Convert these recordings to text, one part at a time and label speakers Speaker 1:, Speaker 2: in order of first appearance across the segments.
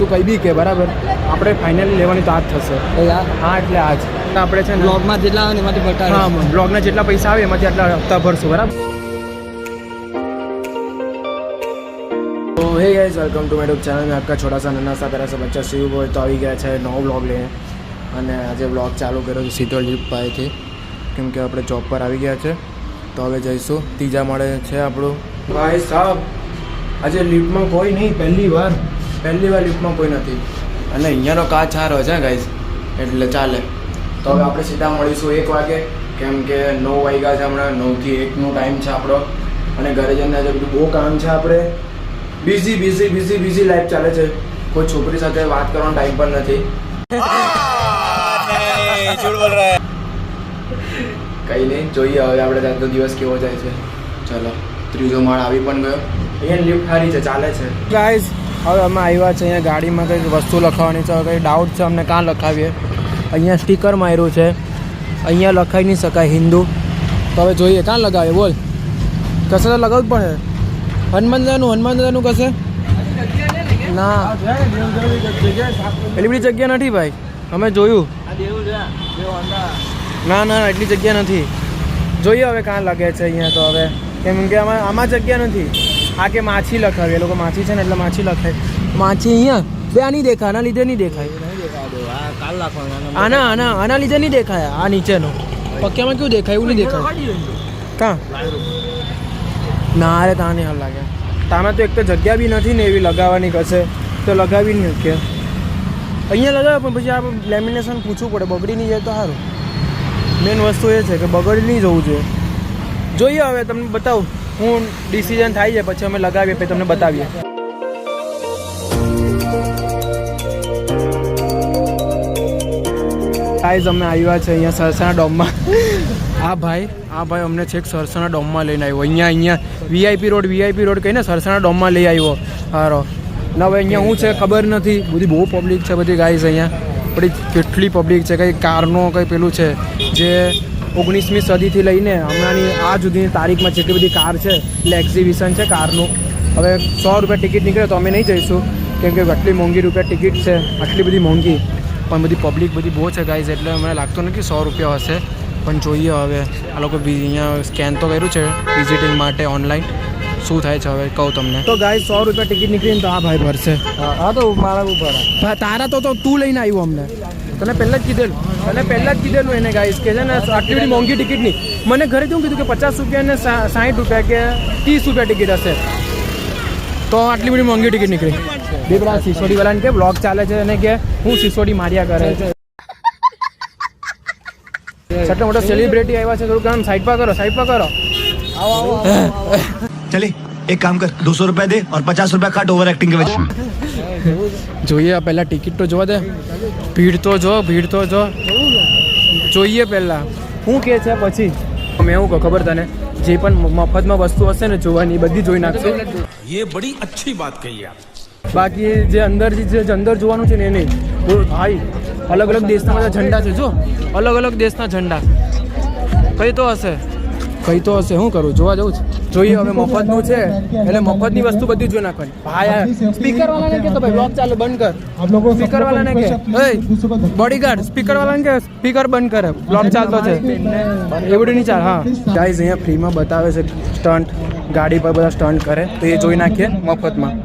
Speaker 1: તું કંઈ બી કે બરાબર, આપણે ફાઇનલી લેવાની તો આજ થશે. હા એટલે આજ આપણે છે ને
Speaker 2: બ્લોગમાં જેટલા આવે ને એમાંથી બતાવે.
Speaker 1: હા, બ્લોગના જેટલા પૈસા આવે એમાંથી આટલા હપ્તા ભરશું બરાબર. तो hey guys, welcome to my YouTube channel में आपका छोटा सा नन्हा सा प्यारा सा बच्चा शिव बोय तो આવી ગયા છે નવો બ્લોગ લઈને. અને આજે બ્લોગ ચાલુ કર્યો તો શીતળ લિફ્ટ પાસેથી, કેમ કે આપણે જોબ પર આવી ગયા છે. તો હવે જઈશું ત્રીજા માળે છે આપણું. ભાઈ સાહેબ, આજે લિફ્ટમાં કોઈ નહીં, પહેલી વાર લિફ્ટમાં કોઈ નથી. અને અહીંયાનો કાચ સારો છે ગાઈસ, એટલે ચાલે. તો હવે આપણે સીધા મળીશું 1 વાગે, કેમ કે 9 વાગ્યા છે હમણાં. 9 થી 1નો ટાઈમ છે આપણો. અને ઘરે જઈને આજે બધું બહુ કામ છે. આપણે બિઝી લાઈફ ચાલે છે. કોઈ છોકરી સાથે વાત કરવાનો ટાઈમ પણ નથી. કંઈ નહીં, જોઈએ હવે આપણે આજનો દિવસ કેવો જાય છે. ચલો, ત્રીજો માળ આવી પણ ગયો. અહીંયા લિફ્ટ સારી છે, ચાલે છે. ગાઈઝ, હવે અમે આવ્યા છે અહીંયા ગાડીમાં કંઈક વસ્તુ લખાવવાની છે. કંઈ ડાઉટ છે અમને, કાં લખાવીએ. અહીંયા સ્ટીકર માર્યું છે, અહીંયા લખાઈ નહીં શકાય હિન્દુ. તો હવે જોઈએ કાં લગાવીએ, બોલ. કશે તો લગાવવું જ પડે. હનુમાનદાનું કશે ના, એટલી બધી જગ્યા નથી ભાઈ, અમે જોયું. ના એટલી જગ્યા નથી. જોઈએ હવે કાં લાગે છે અહીંયા. તો હવે કેમ કે આમાં જગ્યા નથી. આ કે માછી લખાવી, એ લોકો માછી છે ને એટલે માછી લખાય. માછી અહીંયા બે નહીં દેખાય, આના લીધે નહીં દેખાય. આના લીધે નહીં દેખાય. આ નીચેનો પક્યામાં કેવું દેખાય, એવું નહીં દેખાય. કાં ના, અરે ત્યાં નહીં હાલ લાગે. તામાં તો એક તો જગ્યા બી નથી ને એવી લગાવવાની કશે, તો લગાવી નહીં કે અહીંયા લગાવે. પણ પછી આપણે લેમિનેશન પૂછવું પડે, બગડી નહીં જાય તો સારું. મેન વસ્તુ એ છે કે બગડી નહીં જવું જોઈએ. જોઈએ હવે તમને બતાવું, હું ડિસિઝન થાય છે પછી અમે લગાવીએ, પછી તમને બતાવીએ. ગાઈઝ, અમે આવ્યા છે અહીંયા સરસાના ડોમમાં. આ ભાઈ અમને છેક સરસાના ડોમમાં લઈને આવ્યો. અહીંયા વીઆઈપી રોડ કહીને સરસાના ડોમમાં લઈ આવ્યો. સારો ના, હવે અહીંયા શું છે ખબર નથી. બધી બહુ પબ્લિક છે બધી ગાઈઝ. અહીંયા બધી કેટલી પબ્લિક છે. કંઈ કારનો કંઈ પેલું છે જે 19મી સદીથી લઈને હમણાંની આ સુધીની તારીખમાં જેટલી બધી કાર છે એટલે એક્ઝિબિશન છે કારનું. હવે 100 રૂપિયા ટિકિટ નીકળે તો અમે નહીં જઈશું, કેમ કે આટલી મોંઘી રૂપિયા ટિકિટ છે, આટલી બધી મોંઘી. પણ બધી પબ્લિક બધી બહુ છે ગાઈઝ, એટલે મને લાગતું નથી 100 રૂપિયા હશે. પણ જોઈએ હવે. આ લોકો અહીંયા સ્કેન તો કર્યું છે વિઝિટિંગ માટે ઓનલાઈન. શું થાય છે હવે કહું તમને. તો ગાઈઝ 100 રૂપિયા ટિકિટ નીકળીને તો આ ભાઈ ભરશે. હા તો મારા ઉપર તારા તો તું લઈને આવ્યો અમને. તને પહેલાં જ કીધેલું એને ગાઈઝ કે છે ને આટલી બધી મોંઘી ટિકિટ નહીં. મને ઘરેથી હું કીધું કે 50 રૂપિયા ને 60 રૂપિયા કે 30 રૂપિયા ટિકિટ હશે. તો આટલી બધી મોંઘી ટિકિટ નીકળી. બેબડા સિસોડીવાળાને કે બ્લોગ ચાલે છે અને કે હું સિસોડી માર્યા કરે છે. સટ્ટો મોટો સેલિબ્રિટી આવ્યા છે, થોડું કામ સાઈડ પર કરો. આવો
Speaker 3: चले एक काम कर 200 रुपया दे और 50 रुपया काट ओवर एक्टिंग के वजह.
Speaker 1: જોઈએ પહેલાં ટિકિટ તો જોવા દે. ભીડ તો જો જોઈએ પહેલાં શું કહે છે પછી મેં એવું કહું ખબર તને, જે પણ મફતમાં વસ્તુ હશે ને જોવાની બધી જોઈ નાખશે.
Speaker 4: ये बड़ी अच्छी बात कही आप.
Speaker 1: બાકી જે અંદર જોવાનું છે ને એ નહીં. ભાઈ અલગ દેશના બધા ઝંડા છે. જો અલગ દેશના ઝંડા. કઈ તો હશે શું કરું, જોવા જવું છે. જોઈએ હવે મફતનું છે એટલે મફતની વસ્તુ બધી જોઈ નાખવાની. ભાઈ સ્પીકર વાળાને કે તો ભાઈ બ્લોગ ચાલુ બંધ કર. સ્પીકર વાળાને કે બોડીગાર્ડ સ્પીકર વાળાને કે સ્પીકર બંધ કરે, બ્લોગ ચાલતો છે. એવું નહીં ચાલ. હા ગાઈઝ, અહીંયા ફ્રીમાં બતાવે છે સ્ટન્ટ. ગાડી પર બધા સ્ટન્ટ કરે તો એ જોઈ નાખીએ મફતમાં.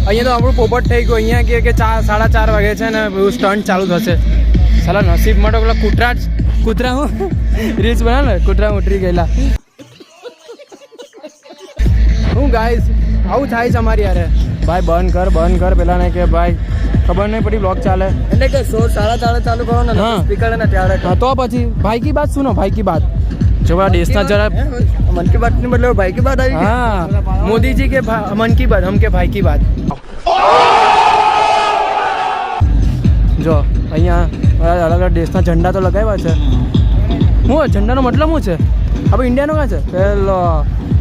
Speaker 1: અહીંયા તો આપણું પોપટ થઈ ગયું. અહીંયા કે 4:30 વાગે છે ને સ્ટન્ટ ચાલુ થશે. સાલા નસીબ માટે પેલા કૂતરા હું રીલ્સ બનાવ ને, કૂતરા ઉતરી ગયેલા. હું ગાઈસ આવું થાય છે અમારી યારે. ભાઈ બંધ કર પેલા ને કે ભાઈ ખબર નહીં પડી બ્લોગ ચાલે એટલે કે 4:30 ચાલુ કરો ને સ્પીકર ને ત્યારે. હા તો પછી ભાઈ કી બાત સુનો, ભાઈ કી બાત. જો દેશના જરા મન કી બાત ની બદલે ભાઈ કી બાત આવી. હા, મોદીજી કે મન કી બાત, હમ કે ભાઈ કી બાત. જો અહીંયા અલગ દેશના ઝંડા તો લગાવ્યા છે. હું ઝંડાનો મતલબ શું છે? આપણે ઇન્ડિયાનો ક્યાં છે? પેલો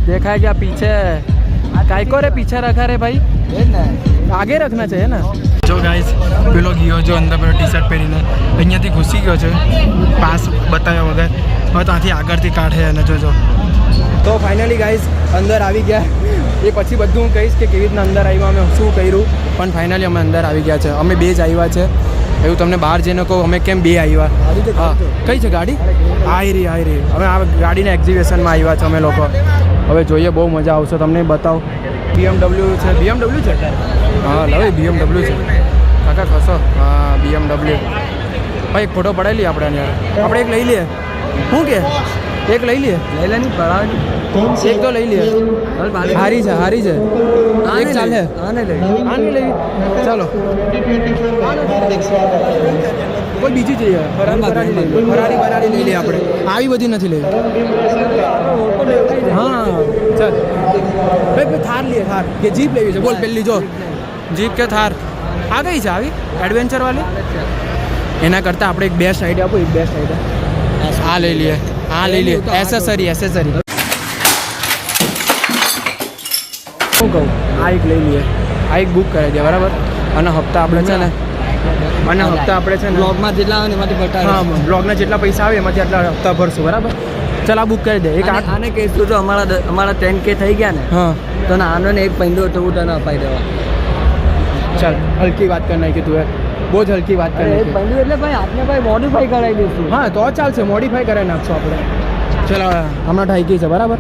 Speaker 1: દેખાય ગયા પીછે. કાયકો રે પીछे रखा रे भाई, आगे रखना चाहिए ना. જો ગાઈસ પેલો ગયો જો અંદર પેલો ટી શર્ટ પહેરીને અહીંયાથી ઘૂસી ગયો છે પાસ બતાવ્યા વગર. હવે ત્યાંથી આગળથી કાઢે અને જોજો. તો ફાઇનલી ગાઈસ અંદર આવી ગયા. એ પછી બધું હું કહીશ કે કેવી રીતના અંદર આવ્યા, અમે શું કર્યું, પણ ફાઇનલી અમે અંદર આવી ગયા છે. અમે 2 જ આવ્યા છે એવું તમને બહાર જઈને કહું. અમે કેમ 2 આવ્યા? હા, કઈ છે ગાડી? આવી રહી. હવે આ ગાડીના એક્ઝિબિશનમાં આવ્યા છે અમે લોકો. હવે જોઈએ, બહુ મજા આવશે, તમને બતાવો. BMW છે. BMW છે? હા લવે BMW છે કાકા. ખસો. હા BMW. ભાઈ એક ફોટો પડાવી લઈએ આપણે યાર. આપણે એક લઈ લઈએ. શું કે એક લઈ લઈએ?
Speaker 2: લઈ લે નહીં પડાવવાની.
Speaker 1: એક તો લઈ લઈએ. હારી છે એક ચાલે.
Speaker 2: આને લઈ
Speaker 1: આની લઈ. ચાલો કોઈ બીજી જોઈએ. ફરારી લઈ લઈએ આપણે. આવી બધી નથી લેવી. હા ચાલ ભાઈ થાર લઈએ. થાર કે જીપ લેવી છે? બોલ પેલી જો જીપ કે થાર આ કઈ છે આવી એડવેન્ચર વાળી? એના કરતાં આપણે એક બેસ્ટ આઈડિયા આપો. એક બેસ્ટ આઈડિયા આ લઈ લઈએ. હા લઈ લઈએ. એસેસરી શું કહું, આ એક લઈ લઈએ. આ એક બુક કરી દે બરાબર. અને હપ્તા આપણે છે ને
Speaker 2: બ્લોગમાં જેટલા આવે ને એમાંથી બતાવે.
Speaker 1: હા બ્લોગના જેટલા પૈસા આવે એમાંથી આટલા હપ્તા ભરશું બરાબર. ચાલ આ બુક કરી દે. એક
Speaker 2: આને કહીશું તો અમારા 10K થઈ ગયા ને,
Speaker 1: હા
Speaker 2: તો આનો ને એક પૈંડો તો હું તને અપાઈ દેવા.
Speaker 1: ચાલ હલકી વાત કરી નાખી તું. બહુ જ હલકી વાત કરી
Speaker 2: એક
Speaker 1: નાખી.
Speaker 2: પૈંડો એટલે ભાઈ આપને ભાઈ મોડિફાઈ કરાવી દઈશું.
Speaker 1: હા તો ચાલશે, મોડિફાઈ કરાવી નાખશું આપણે. ચલો હમણાં ઠાઈકી છે બરાબર.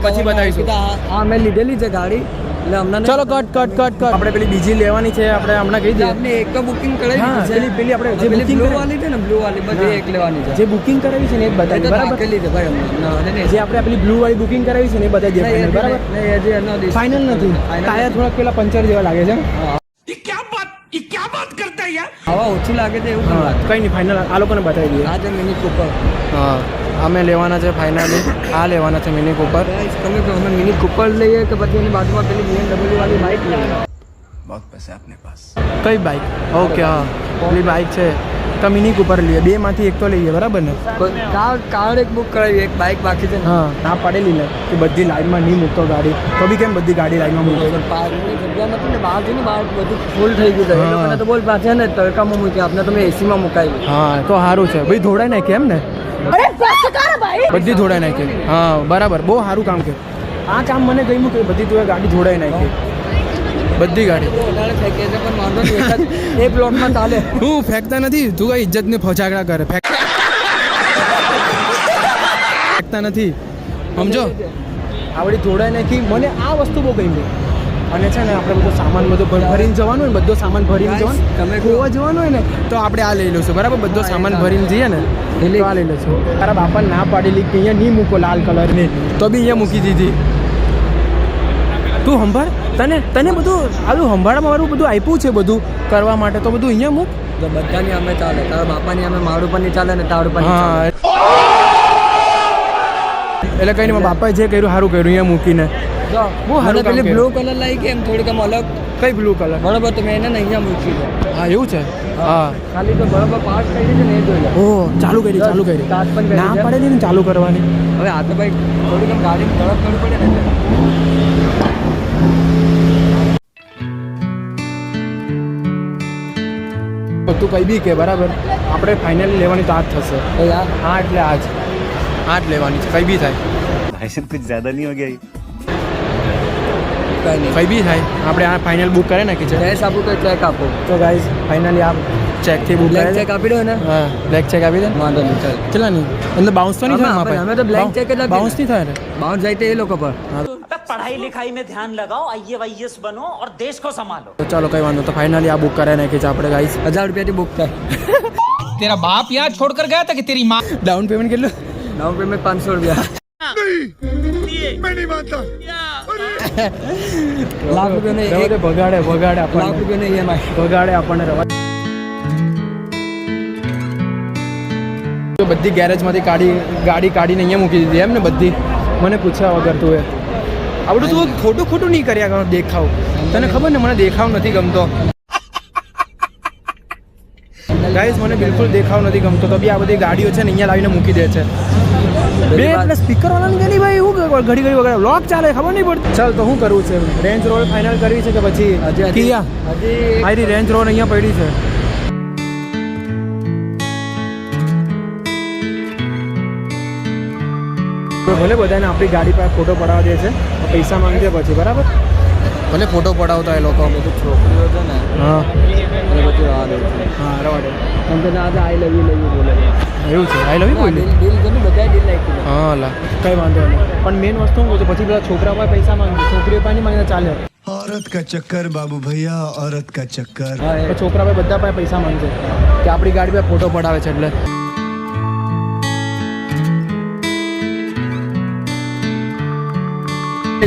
Speaker 1: પછી બતાવીશું.
Speaker 2: હા મેં લીધેલી છે ગાડી એટલે હમણાં
Speaker 1: ચલો કટ આપણે પેલી બીજી લેવાની છે. આપણે હમણાં કહી દઈએ.
Speaker 2: આપણે એક તો બુકિંગ કરાવી
Speaker 1: હા
Speaker 2: દીધી છે.
Speaker 1: પેલી આપણે જે બુકિંગ
Speaker 2: બ્લુ વાળી છે ને, બ્લુ વાળી બધી એક લેવાની છે.
Speaker 1: જે બુકિંગ કરાવી છે ને એ જ બતાવી બરાબર.
Speaker 2: રાખેલી છે ભાઈ હમણાં.
Speaker 1: જે આપણે પેલી બ્લુ વાળી બુકિંગ કરાવી છે ને એ બતાવી દે ફાઇનલ બરાબર. ફાઇનલ નથી. ટાયર થોડાક પેલા પંચર જેવા લાગે છે.
Speaker 4: ये क्या बात करता है यार?
Speaker 2: હવા ઓછી લાગે છે એવું પણ લાગે.
Speaker 1: કઈ નહીં ફાઇનલ આ લોકોને બતાવી દઈએ.
Speaker 2: આ છે મિની કૂપર.
Speaker 1: હા અમે લેવાના છે ફાઇનલી. આ લેવાના છે મિની કૂપર.
Speaker 2: તમે કહો અમે મિની કૂપર લઈએ કે પછી એની બાજુમાં પેલી BMW વાળી બાઇક લઈએ?
Speaker 3: बहुत पैसा अपने पास.
Speaker 1: કઈ બાઇક? ઓકે હા પેલી બાઇક છે તો મિની કૂપર લઈએ. 2 માંથી એક તો લઈએ બરાબર ને.
Speaker 2: કાર એક બુક કરાવી, એક બાઇક બાકી છે.
Speaker 1: હા ના પડેલી ને કે બધી લાઈનમાં નહીં મૂકતો ગાડી. તો બી કેમ બધી ગાડી લાઈનમાં મૂકતો?
Speaker 2: પાર્કની જગ્યા નથી ને, બહાર છે ને, બહાર બધું ફૂલ થઈ ગયું છે. એ લોકોને તો બોલ પાછા ને તડકામાં મૂકી, આપણે તમે એસીમાં મુકાવી.
Speaker 1: હા તો સારું છે ભાઈ. ધોડાઈ નાખે એમ ને બધી ધોડાઈ નાખે. હા બરાબર, બહુ સારું કામ કે આ કામ મને ગમ્યું કે બધી તું ગાડી ધોડાઈ નાખી. બધી ગાડી
Speaker 2: વધારે ફેંકે છે પણ વાંધો નહીં, એ પ્લોટમાં ચાલે.
Speaker 1: હું ફેંકતા નથી. તું કઈ ઇજ્જતને ફોચાગડા કરે. ફેંકતા નથી સમજો. આવડી ધોડાઈ નાખી. મને આ વસ્તુ બહુ ગમી. અને છે ને આપણે બધો સામાન ભરીને જવાનું હોય ને, બધો સામાન ભરીને જવાનું.
Speaker 2: તમે
Speaker 1: ગોવા જવાનું હોય ને તો આપણે આ લઈ લઈશું બરાબર. બધો સામાન ભરીને જઈએ ને તો આ લઈ લઈશું. તારા બાપા ના પાડેલી કે અહીંયા નહીં મૂકો લાલ કલરની, તો બી અહીંયા મૂકી દીધી. તું સંભાળ. તને બધું આવું સંભાળવા વાળું બધું આપ્યું છે બધું કરવા માટે, તો બધું અહીંયા મૂક.
Speaker 2: તો બધાની અમે ચાલે. તારા બાપાની અમે મારું પણ નહીં ચાલે ને તારું પણ નહીં
Speaker 1: હા
Speaker 2: ચાલે.
Speaker 1: એટલે કઈ નહીં, મારા બાપાએ જે કર્યું સારું કર્યું અહીંયા મૂકીને.
Speaker 2: જો
Speaker 1: બહુ સારું કામ
Speaker 2: પેલી
Speaker 1: કર્યું.
Speaker 2: બ્લુ કલર લાવી કે એમ થોડીક આમ અલગ.
Speaker 1: કઈ બ્લુ કલર?
Speaker 2: બરોબર તો મેં એને ને અહીંયા મૂકી દો.
Speaker 1: હા એવું છે. હા
Speaker 2: ખાલી તો બરોબર પાસ કરી દીધી ને એ જોઈ લે.
Speaker 1: ઓ ચાલુ કરી
Speaker 2: સ્ટાર્ટ પણ કરી
Speaker 1: ના
Speaker 2: છે.
Speaker 1: પડેલી ને ચાલુ કરવાની.
Speaker 2: હવે આ તો ભાઈ થોડીક આમ ગાડીને ઝડપ કરવી પડે ને.
Speaker 1: તું કઈ બી કે બરાબર. આપણે ફાઇનલી લેવાની તો આ જ થશે.
Speaker 2: તો યાર
Speaker 1: હા એટલે આ જ લેવાની છે. કઈ બી થાય.
Speaker 3: भाई साहब कुछ ज्यादा नहीं हो गया ये?
Speaker 2: કઈ નહીં.
Speaker 1: કઈ બી થાય. આપણે આ ફાઇનલ બુક કરી નાખી છે.
Speaker 2: કેશ આપું કે ચેક આપો?
Speaker 1: તો ગાઈઝ ફાઇનલી આ ચેકથી બુક
Speaker 2: બ્લેક
Speaker 1: કરે
Speaker 2: ચેક આપી દો ને.
Speaker 1: હા બ્લેક ચેક આપી દે.
Speaker 2: વાંધો નહીં ચાલ.
Speaker 1: ચલા નહીં અંદર બાઉન્સ તો નહીં થાય.
Speaker 2: અમે તો બ્લેક ચેક જ આપીએ.
Speaker 1: બાઉન્સ નહીં થાય ને.
Speaker 2: બાઉન્સ જાય તો એ લોકો પર.
Speaker 5: पढ़ाई लिखाई में ध्यान लगाओ, IAS बनो और देश को संभालो।
Speaker 1: તો ચાલો કઈ વાંધો. તો ફાઇનલી આ બુક કરાવી નાખી છે આપણે ગાઈઝ.
Speaker 2: 1000 રૂપિયાથી બુક થાય.
Speaker 4: तेरा बाप यहाँ छोड़कर गया था कि तेरी माँ?
Speaker 1: ડાઉન પેમેન્ટ કેટલું?
Speaker 2: ડાઉન પેમેન્ટ 500 રૂપિયા. લાખ રૂપિયાનો
Speaker 1: રહેવા દે,
Speaker 2: એક
Speaker 1: ભગાડે
Speaker 2: લાખ
Speaker 1: આપણને.
Speaker 2: રૂપિયાનો EMI.
Speaker 1: ભગાડે આપણને રવા. તો બધી ગેરેજમાંથી ગાડી કાઢીને અહીંયા મૂકી દીધી એમ ને બધી. મને પૂછ્યા વગર તું એ આવડું તું ખોટું નહીં કર્યા કરો. દેખાવ તને ખબર ને મને દેખાવ નથી ગમતો. ગાઈસ મને બિલકુલ દેખાવ નથી ગમતો તો બી આ બધી ગાડીઓ છે ને અહીંયા લાવીને મૂકી દે છે બે એટલે સ્પીકર વાળા ને ભાઈ એવું ઘડી ઘડી વગર વ્લોગ ચાલે ખબર નહીં પડતી ચાલ તો શું કરવું છે રેન્જ રોવર ફાઇનલ કરવી છે કે પછી કિયા આરી રેન્જ રોવર અહીંયા પડી છે ભલે બધાને આપણી ગાડી પર ફોટો પડાવવા દે છે પૈસા માંગશે પછી બરાબર ભલે ફોટો પડાવતા એ લોકો
Speaker 2: બધું છોકરીઓ છે ને
Speaker 1: હા
Speaker 2: એ બધું રવા દે છે
Speaker 1: હા રવા દે
Speaker 2: કેમ કે આજે આઈ લવ યુ બોલે
Speaker 1: એવું છે આઈ લવ યુ બોલે
Speaker 2: દિલ છે ને બધા દિલ નાખ્યું
Speaker 1: હા લા કઈ વાંધો નહીં પણ મેઇન વસ્તુ શું છે પછી બધા છોકરા પાસે પૈસા માંગે છોકરીઓ પાસે નહીં માંગે ચાલે
Speaker 3: औरत का चक्कर बाबू भैया औरत का चक्कर
Speaker 2: હા
Speaker 1: તો છોકરા પાસે બધા પાસે પૈસા માંગશે કે આપણી ગાડી પર ફોટો પડાવે છે એટલે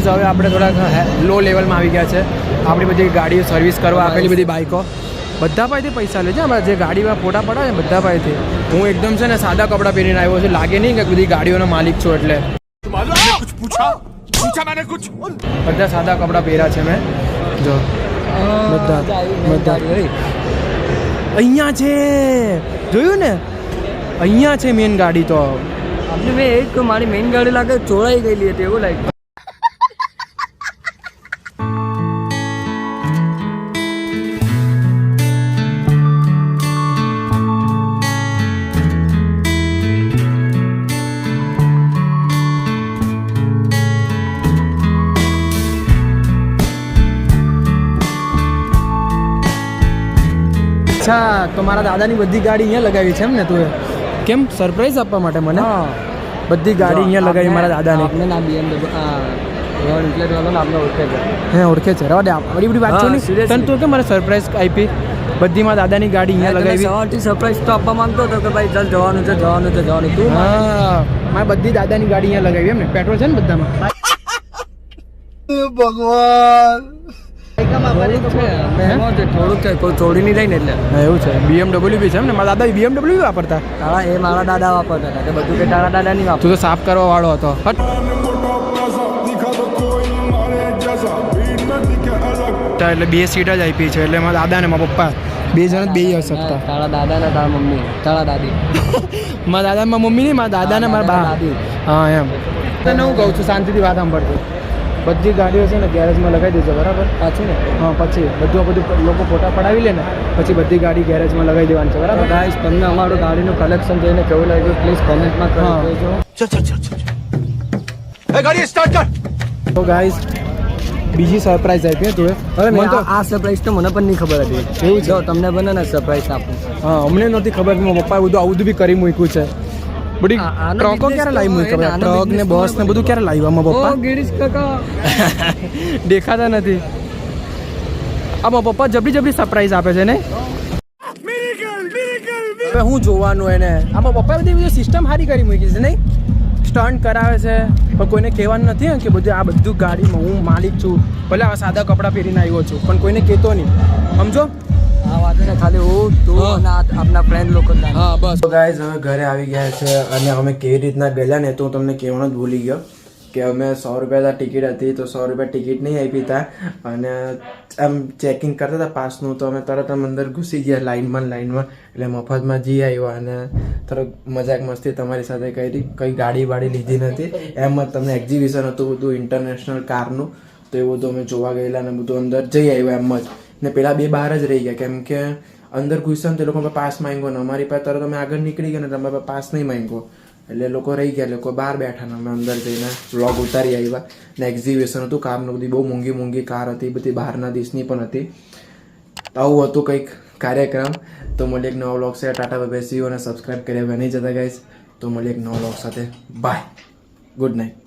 Speaker 1: હવે આપણે થોડાક લો લેવલમાં આવી ગયા છે આપણી બધી ગાડીઓ સર્વિસ કરવા આપેલી બધી બાઇકો બધા પાસેથી પૈસા લે છે અમારે જે ગાડીમાં ફોટા પડાવે ને બધા પાસેથી હું એકદમ છે ને સાદા કપડાં પહેરીને આવ્યો છું લાગે નહીં કે બધી ગાડીઓનો માલિક છું એટલે બધા સાદા કપડાં પહેર્યા છે મેં જો બધા અહીંયા છે જોયું ને અહીંયા છે મેન ગાડી તો
Speaker 2: આપણે મેં એ જ કહ્યું મારી મેઇન ગાડી લાગે ચોરાઈ ગયેલી હતી એવું લાગ્યું
Speaker 1: અચ્છા તો મારા દાદાની બધી ગાડી અહીંયા લગાવી છે એમ ને તું કેમ સરપ્રાઈઝ આપવા માટે મને બધી ગાડી અહીંયા લગાવી મારા દાદાની
Speaker 2: આપણે ના BMW રોડ ઇન્ટલેટ વાળો આપણે ઓળખે છે
Speaker 1: હે ઓળખે છે રવા દે બધી બધી વાત છો નહીં તને તું કે મારે સરપ્રાઈઝ આપી બધી મારા દાદાની ગાડી અહીંયા લગાવી
Speaker 2: સવારથી સરપ્રાઈઝ તો આપવા માંગતો હતો કે ભાઈ ચાલ જવાનું છે જવાનું છે જવાનું તું
Speaker 1: હા મારે બધી દાદાની ગાડી અહીંયા લગાવી એમ ને પેટ્રોલ છે ને બધામાં
Speaker 2: થોડુંક છે કોઈ ચોરી નહીં થાય ને એટલે
Speaker 1: હા એવું છે BMW બી છે એમ ને મારા દાદા BMW વાપરતા
Speaker 2: તારા એ મારા દાદા વાપરતા હતા કે બધું કે તારા દાદા નહીં
Speaker 1: તું તો સાફ કરવા વાળો હતો હટ એટલે 2 સીટ જ આપી છે એટલે મારા દાદા ને મારા પપ્પા 2 જણ જ બેસી શકતા
Speaker 2: તારા દાદા ને તારા મમ્મી તારા દાદી
Speaker 1: મારા દાદા મારા મમ્મી નહીં મારા દાદા ને મારા બા
Speaker 2: દાદી
Speaker 1: હા એમ તને હું કહું છું શાંતિથી વાત સાંભળજો બધી ગાડીઓ છે ને ગેરેજમાં લગાવી દેજો બરાબર
Speaker 2: પાછું ને
Speaker 1: હા પછી બધું લોકો ફોટા પડાવી લે ને પછી બધી ગાડી ગેરેજમાં લગાવી દેવાની છે બરાબર
Speaker 2: ગાઈસ તમને અમારું ગાડીનું કલેક્શન જોઈને કેવું લાગ્યું પ્લીઝ કોમેન્ટમાં કરી દેજો
Speaker 3: गाड़ी स्टार्ट कर
Speaker 1: તો ગાઈસ બીજી સરપ્રાઈઝ આપી તું
Speaker 2: હવે
Speaker 1: મને તો
Speaker 2: આ સરપ્રાઈઝ તો મને પણ નહીં ખબર હતી એવું જો તમને બને ને સરપ્રાઈઝ આપું
Speaker 1: હા અમને નહોતી ખબર કે મારા પપ્પાએ બધું આવું બધું બી કરી મૂક્યું છે બધી
Speaker 2: આનો
Speaker 1: ટ્રકો
Speaker 2: business
Speaker 1: ક્યારે લાવી
Speaker 2: તો
Speaker 1: મૂકી
Speaker 2: હોય ને, આનો
Speaker 1: ટ્રક ને
Speaker 2: business
Speaker 1: બસ ને બધું ક્યારે લાવ્યા મારા પપ્પા
Speaker 2: ગિરીશ કાકા
Speaker 1: દેખાતા નથી આ મારા પપ્પા જબરી જબરી સરપ્રાઈઝ આપે છે ને હવે હું જોવાનું એને આમાં પપ્પાએ બધી સિસ્ટમ સારી કરી મૂકી છે નહીં સ્ટન્ટ કરાવે છે પણ કોઈને કહેવાનું નથી ને કે બધું આ બધું ગાડીમાં હું માલિક છું ભલે આ સાદા કપડાં પહેરીને આવ્યો છું પણ કોઈને કહેતો નહીં સમજો
Speaker 2: આ વાત ને ખાલી હું તું અને આપણા ફ્રેન્ડ લોકો
Speaker 1: હા બસ તો ગાઈઝ હવે ઘરે આવી ગયા છે અને અમે કેવી રીતના ગયેલા ને તો હું તમને કહેવાનું જ ભૂલી ગયો કે અમે 100 રૂપિયા ટિકિટ હતી તો 100 રૂપિયા ટિકિટ નહીં આપી હતા અને આમ ચેકિંગ કરતા હતા પાસનું તો અમે તરત આમ અંદર ઘૂસી ગયા લાઇનમાં એટલે મફતમાં જઈ આવ્યા અને તરત મજાક મસ્તી તમારી સાથે કરી કંઈ ગાડી વાડી લીધી નથી એમ જ તમને એક્ઝિબિશન હતું બધું ઇન્ટરનેશનલ કારનું તો એ બધું અમે જોવા ગયેલા અને બધું અંદર જઈ આવ્યા એમ જ ને પેલા બે બહાર જ રહી ગયા કેમ કે અંદર ઘૂસ્યા તે લોકો પાસ માંગ્યો ને અમારી પાસે તરત અમે આગળ નીકળી ગયા ને તમારે પાસ નહીં માંગ્યો એટલે લોકો રહી ગયા લોકો બહાર બેઠા ને અમે અંદર જઈને વ્લોગ ઉતારી આવ્યા ને એક્ઝિબિશન હતું કારનું બધી બહુ મોંઘી મોંઘી કાર હતી બધી બહારના દેશની પણ હતી આવું હતું કંઈક કાર્યક્રમ તો મળીએ એક નવા વ્લોગ સાથે ટાટા બાય સી યુ અને સબસ્ક્રાઈબ કર્યા નહીં જતા ગાઈસ તો મળીએ એક નવા વ્લોગ સાથે બાય ગુડ નાઇટ